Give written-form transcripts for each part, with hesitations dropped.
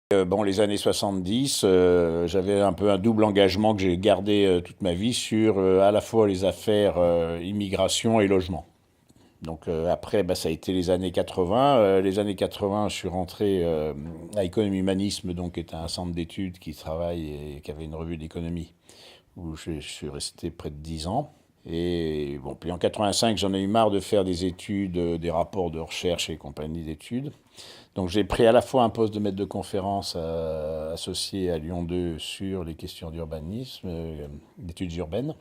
Bon, les années 70, j'avais un peu un double engagement que j'ai gardé toute ma vie sur à la fois les affaires immigration et logement. Donc après, bah, ça a été les années 80. Les années 80, je suis rentré à Économie Humanisme, donc qui est un centre d'études qui travaille et qui avait une revue d'économie, où je suis resté près de 10 ans. Et bon, puis en 85, j'en ai eu marre de faire des études, des rapports de recherche et compagnie d'études. Donc j'ai pris à la fois un poste de maître de conférence associé à Lyon 2 sur les questions d'urbanisme, d'études urbaines,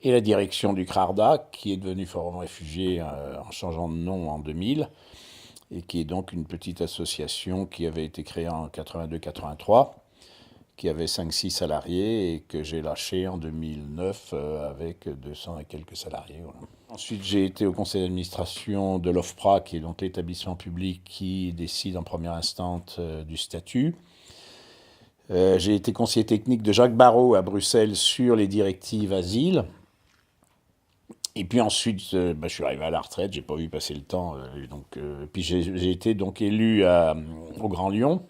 et la direction du CRARDA, qui est devenu Forum Réfugiés en changeant de nom en 2000, et qui est donc une petite association qui avait été créée en 82-83, qui avait 5-6 salariés et que j'ai lâché en 2009 avec 200 et quelques salariés. Voilà. Ensuite, j'ai été au conseil d'administration de l'OFPRA, qui est donc l'établissement public qui décide en première instance du statut. J'ai été conseiller technique de Jacques Barrot à Bruxelles sur les directives asile. Et puis ensuite, je suis arrivé à la retraite, j'ai pas vu passer le temps. Puis j'ai été donc élu au Grand Lyon,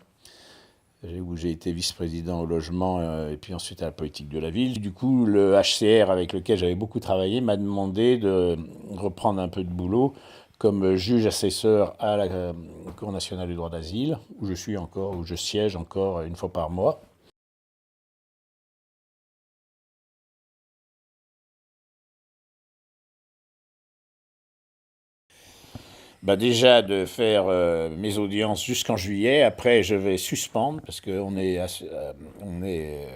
où j'ai été vice-président au logement et puis ensuite à la politique de la ville. Du coup, le HCR avec lequel j'avais beaucoup travaillé m'a demandé de reprendre un peu de boulot comme juge assesseur à la Cour nationale du droit d'asile, où je suis encore, où je siège encore une fois par mois. Bah déjà de faire mes audiences jusqu'en juillet. Après, je vais suspendre parce qu'on est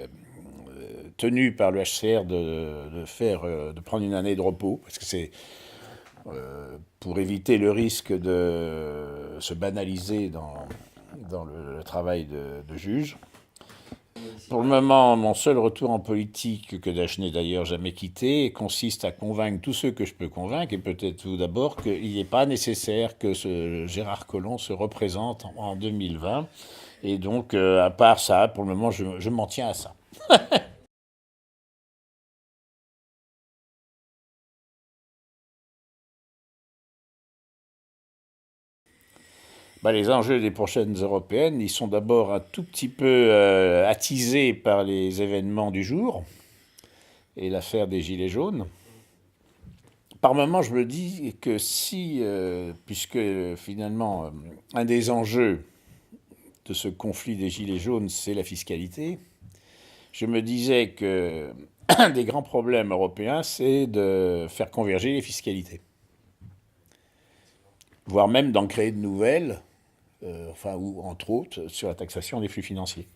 tenu par le HCR de prendre une année de repos parce que c'est pour éviter le risque de se banaliser dans le travail de juge. Pour le moment, mon seul retour en politique, que je n'ai d'ailleurs jamais quitté, consiste à convaincre tous ceux que je peux convaincre, et peut-être tout d'abord qu'il n'est pas nécessaire que ce Gérard Collomb se représente en 2020. Et donc, à part ça, pour le moment, je m'en tiens à ça. Bah, les enjeux des prochaines européennes, ils sont d'abord un tout petit peu attisés par les événements du jour et l'affaire des Gilets jaunes. Par moments, je me dis que si, puisque finalement, un des enjeux de ce conflit des Gilets jaunes, c'est la fiscalité, je me disais que un des grands problèmes européens, c'est de faire converger les fiscalités, voire même d'en créer de nouvelles, ou entre autres sur la taxation des flux financiers,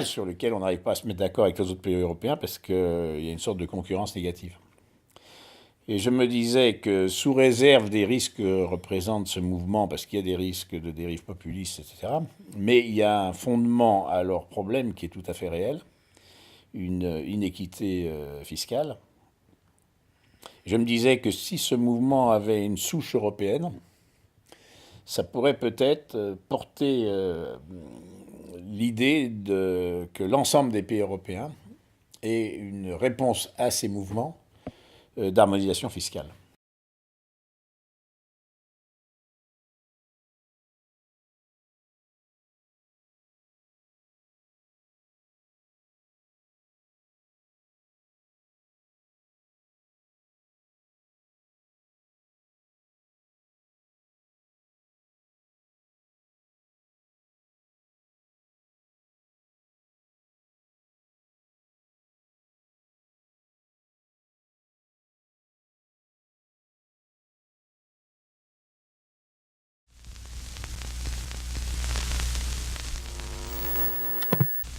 sur lequel on n'arrive pas à se mettre d'accord avec les autres pays européens parce qu'il y a une sorte de concurrence négative. Et je me disais que sous réserve des risques que représente ce mouvement, parce qu'il y a des risques de dérive populiste, etc., mais il y a un fondement à leur problème qui est tout à fait réel, une inéquité fiscale. Je me disais que si ce mouvement avait une souche européenne, ça pourrait peut-être porter l'idée que l'ensemble des pays européens aient une réponse à ces mouvements d'harmonisation fiscale.